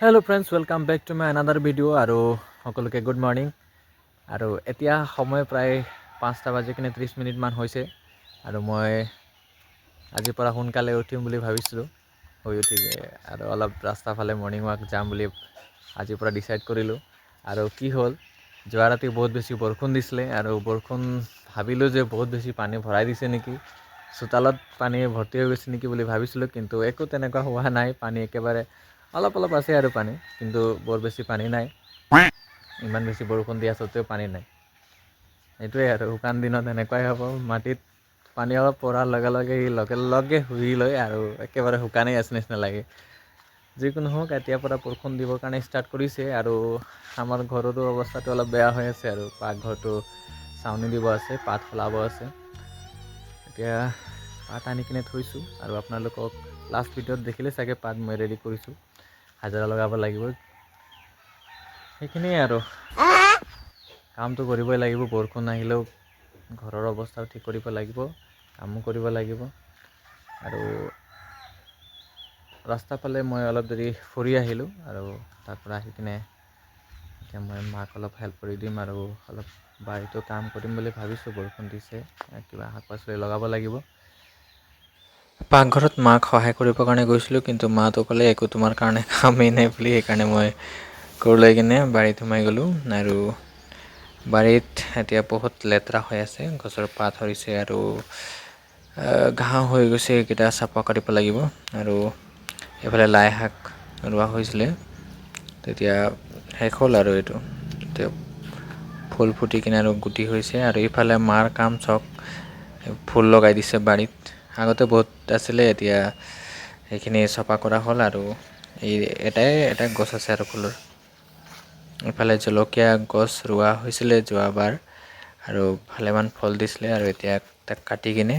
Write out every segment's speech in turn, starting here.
Hello friends, welcome back to my another video আৰু সকলোকে good morning আৰু এতিয়া সময় প্ৰায় 5:30 মান হৈছে আৰু মই আজিৰ পৰা সোনকালে উঠিম বুলি ভাবিছিলোঁ শুই উঠি আৰু অলপ ৰাস্তা ফালে মৰ্নিং ৱাক যাম বুলি আজিৰ পৰা ডিসাইড কৰিলোঁ আৰু কি হ'ল যোৱা ৰাতি বহুত বেছি বৰষুণ দিছিলে আৰু বৰষুণ ভাবিলোঁ যে বহুত বেছি পানী ভৰাই দিছে নেকি চোতালত পানী ভৰ্তি হৈ গৈছে নেকি বুলি ভাবিছিলোঁ কিন্তু একো তেনেকুৱা হোৱা নাই পানী একেবাৰে অলপ আছে আৰু পানী কিন্তু বৰ বেছি পানী নাই ইমান বেছি বৰষুণ দিয়া সত্ত্বেও পানী নাই এইটোৱে আৰু শুকান দিনত এনেকুৱাই হ'ব মাটিত পানী অলপ পৰাৰ লগে লগে শুই লয় আৰু একেবাৰে শুকানেই আছে নিচিনা লাগে যিকোনো হওক এতিয়াৰ পৰা বৰষুণ দিবৰ কাৰণে ষ্টাৰ্ট কৰিছে আৰু আমাৰ ঘৰৰো অৱস্থাটো অলপ বেয়া হৈ আছে আৰু পাকঘৰটো চাউনি দিব আছে পাত সলাব আছে এতিয়া পাত আনি কিনে থৈছোঁ আৰু আপোনালোকক লাষ্ট ভিডিঅ'ত দেখিলে চাগে পাত মই ৰেডি কৰিছোঁ হাজিৰা লগাব লাগিব সেইখিনিয়ে আৰু কামটো কৰিবই লাগিব বৰষুণ আহিলেও ঘৰৰ অৱস্থাও ঠিক কৰিব লাগিব কামো কৰিব লাগিব আৰু ৰাস্তা ফালে মই অলপ দেৰি ফুৰি আহিলোঁ আৰু তাৰ পৰা আহি কিনে এতিয়া মই মাক অলপ হেল্প কৰি দিম আৰু অলপ বাৰীতো কাম কৰিম বুলি ভাবিছোঁ বৰষুণ দিছে কিবা শাক পাচলি লগাব লাগিব পাকঘৰত মাক সহায় কৰিবৰ কাৰণে গৈছিলোঁ কিন্তু মাতো ক'লে একো তোমাৰ কাৰণে কামেই নাই বুলি সেইকাৰণে মই কোৰ লৈ কিনে বাৰীত সোমাই গ'লোঁ আৰু বাৰীত এতিয়া বহুত লেতেৰা হৈ আছে গছৰ পাত সৰিছে আৰু ঘাঁহ হৈ গৈছে এইকেইটা চাফা কৰিব লাগিব আৰু এইফালে লাই শাক ৰোৱা হৈছিলে তেতিয়া শেষ হ'ল আৰু এইটো এতিয়া ফুল ফুটি কিনে আৰু গুটি হৈছে আৰু ইফালে মাৰ কাম চক ফুল লগাই দিছে বাৰীত আগতে বহুত আছিলে এতিয়া সেইখিনি চফা কৰা হ'ল আৰু এই এটা গছ আছে আৰু ফুলৰ ইফালে জলকীয়া গছ ৰোৱা হৈছিলে যোৱাবাৰ আৰু ভালেমান ফল দিছিলে আৰু এতিয়া তাক কাটি কিনে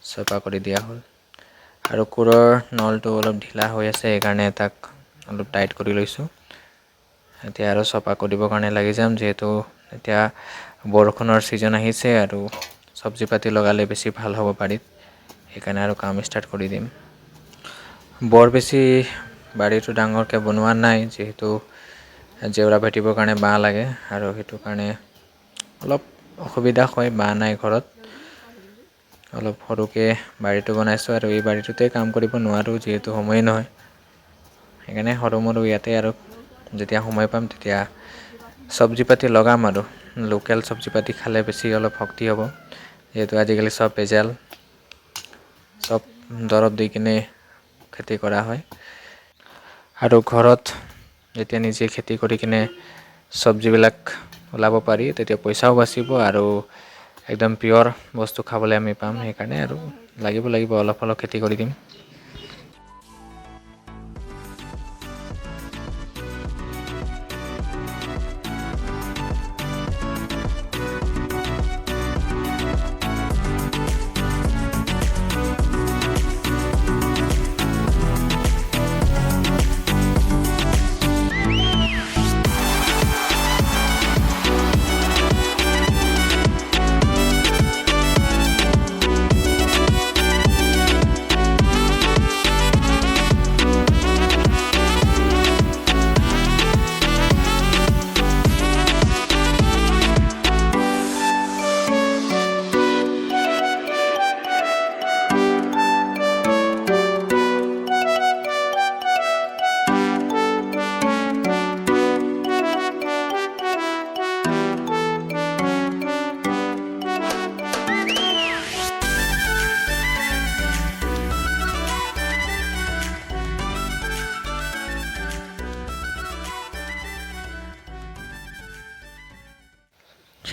চফা কৰি দিয়া হ'ল আৰু কোৰৰ নলটো অলপ ঢিলা হৈ আছে সেইকাৰণে তাক অলপ টাইট কৰি লৈছোঁ এতিয়া আৰু চফা কৰিবৰ কাৰণে লাগি যাম যিহেতু এতিয়া বৰষুণৰ ছিজন আহিছে আৰু চব্জি পাতি লগালে বেছি ভাল হ'ব বাৰীত সেইকাৰণে আৰু কাম ষ্টাৰ্ট কৰি দিম বৰ বেছি বাৰীটো ডাঙৰকৈ বনোৱা নাই যিহেতু জেওৰা ভেটিবৰ কাৰণে বাঁহ লাগে আৰু সেইটো কাৰণে অলপ অসুবিধা হয় বাঁহ নাই ঘৰত অলপ সৰুকৈ বাৰীটো বনাইছোঁ আৰু এই বাৰীটোতে কাম কৰিব নোৱাৰোঁ যিহেতু সময়ে নহয় সেইকাৰণে সৰু মৰু ইয়াতে আৰু যেতিয়া সময় পাম তেতিয়া চব্জি পাতি লগাম আৰু লোকেল চব্জি পাতি খালে বেছি অলপ শক্তি হ'ব যিহেতু আজিকালি চব ভেজাল চব দৰৱ দি কিনে খেতি কৰা হয় আৰু ঘৰত যেতিয়া নিজে খেতি কৰি কিনে চব্জিবিলাক ওলাব পাৰি তেতিয়া পইচাও বাচিব আৰু একদম পিয়ৰ বস্তু খাবলৈ আমি পাম সেইকাৰণে আৰু লাগিব অলপ খেতি কৰি দিম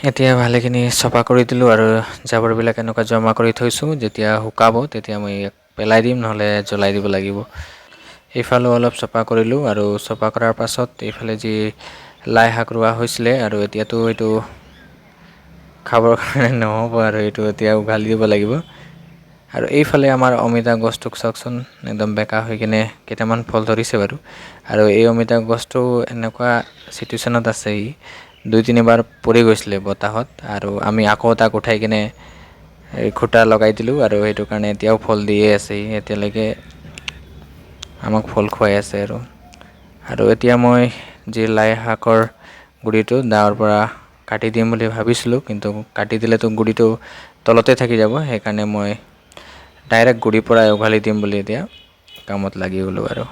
এতিয়া ভালেখিনি চফা কৰি দিলোঁ আৰু জাবৰবিলাক এনেকুৱা জমা কৰি থৈছোঁ যেতিয়া শুকাব তেতিয়া মই পেলাই দিম নহ'লে জ্বলাই দিব লাগিব এইফালেও অলপ চফা কৰিলোঁ আৰু চফা কৰাৰ পাছত এইফালে যি লাই শাক ৰোৱা হৈছিলে আৰু এতিয়াতো এইটো খাবৰ কাৰণে নহ'ব আৰু এইটো এতিয়া উঘালি দিব লাগিব আৰু এইফালে আমাৰ অমিতা গছটোক চাওকচোন একদম বেকা হৈ কিনে কেইটামান ফল ধৰিছে বাৰু আৰু এই অমিতা গছটো এনেকুৱা চিটুৱেশ্যনত আছে ই 2-3বাৰ পৰি গৈছিলে বতাহত আৰু আমি আকৌ তাক উঠাই কিনে এই খুঁটা লগাই দিলোঁ আৰু সেইটো কাৰণে এতিয়াও ফল দিয়ে আছে এতিয়ালৈকে আমাক ফল খুৱাই আছে আৰু এতিয়া মই যি লাই শাকৰ গুড়িটো দাৱৰ পৰা কাটি দিম বুলি ভাবিছিলোঁ, কিন্তু কাটি দিলেতো গুড়িটো তলতে থাকি যাব। সেইকাৰণে মই ডাইৰেক্ট গুড়িৰ পৰা উঘালি দিম বুলি এতিয়া কামত লাগি গ'লোঁ আৰু।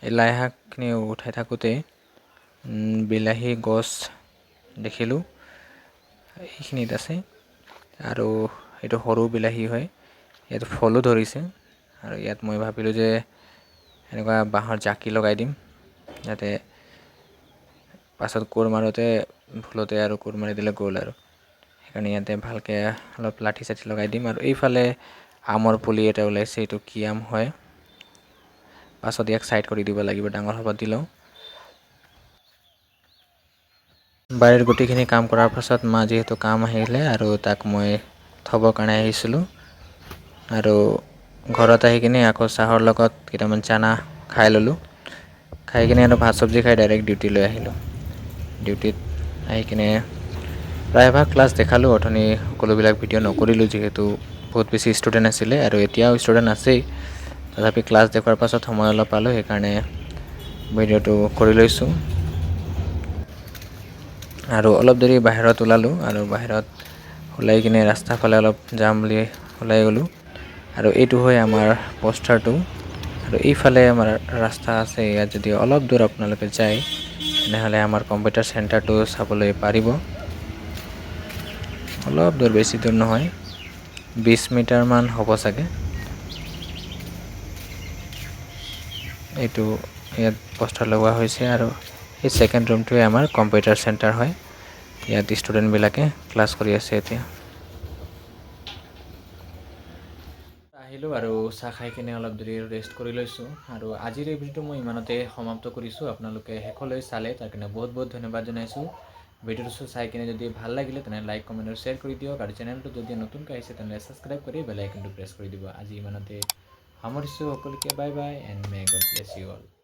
এই লাই শাকখিনি উঠাই থাকোঁতে বিলাহী গছ দেখিলোঁ, এইখিনিত আছে। আৰু এইটো সৰু বিলাহী হয়, ইয়াত ফলো ধৰিছে। আৰু ইয়াত মই ভাবিলোঁ যে এনেকুৱা বাঁহৰ জাকি লগাই দিম, যাতে পাছত কোৰ মাৰোঁতে ভুলতে আৰু কোৰ মাৰি দিলে গ'ল আৰু। সেইকাৰণে ইয়াতে ভালকৈ অলপ লাঠি চাঠি লগাই দিম। আৰু এইফালে আমৰ পুলি এটা ওলাইছে, এইটো কি আম হয়, পাছত ইয়াক ছাইড কৰি দিব লাগিব, ডাঙৰ হ'ব দি লওঁ। বাৰীৰ গোটেইখিনি কাম কৰাৰ পাছত মা যিহেতু কাম আহিলে আৰু তাক মই থ'বৰ কাৰণে আহিছিলোঁ। আৰু ঘৰত আহি কিনে আকৌ চাহৰ লগত কেইটামান চানা খাই ল'লোঁ। খাই কিনে আৰু ভাত চব্জি খাই ডাইৰেক্ট ডিউটিলৈ আহিলোঁ। ডিউটিত আহি কিনে প্ৰায়ভাগ ক্লাছ দেখালোঁ, অথনি সকলোবিলাক ভিডিঅ' নকৰিলোঁ যিহেতু বহুত বেছি ষ্টুডেণ্ট আছিলে আৰু এতিয়াও ষ্টুডেণ্ট আছেই। তথাপি ক্লাছ দেখুৱাৰ পাছত সময় অলপ পালোঁ, সেইকাৰণে ভিডিঅ'টো কৰি লৈছোঁ। আৰু অলপ দেৰি বাহিৰত ওলালোঁ, আৰু বাহিৰত ওলাই কিনে ৰাস্তাৰ ফালে অলপ যাম বুলি ওলাই গ'লোঁ। আৰু এইটো হয় আমাৰ পোষ্টাৰটো। আৰু এইফালে আমাৰ ৰাস্তা আছে, ইয়াত যদি অলপ দূৰ আপোনালোকে যায় তেনেহ'লে আমাৰ কম্পিউটাৰ চেণ্টাৰটো চাবলৈ পাৰিব। অলপ দূৰ, বেছি দূৰ নহয়, 20 মিটাৰমান হ'ব চাগে। এইটো ইয়াত পোষ্টাৰ লগোৱা হৈছে। আৰু এই ছেকেণ্ড ৰুমটোৱে আমাৰ কম্পিউটাৰ চেণ্টাৰ হয়। ইয়াত ষ্টুডেণ্টবিলাকে ক্লাছ কৰি আছে এতিয়া। আহিলোঁ আৰু চাহ খাই কিনে অলপ দেৰি ৰেষ্ট কৰি লৈছোঁ। আৰু আজিৰ এই ভিডিঅ'টো মই ইমানতে সমাপ্ত কৰিছোঁ। আপোনালোকে শেষলৈ চালে তাৰ কাৰণে বহুত বহুত ধন্যবাদ জনাইছোঁ। ভিডিঅ'টো চাই কিনে যদি ভাল লাগিলে তেনেহ'লে লাইক, কমেণ্ট আৰু শ্বেয়াৰ কৰি দিয়ক। আৰু চেনেলটো যদি নতুনকৈ আহিছে তেনেহ'লে ছাবস্ক্ৰাইব কৰি বেল আইকনটো প্ৰেছ কৰি দিব। আজি ইমানতে সামৰিছোঁ সকলোকে, bye bye and may God bless you all.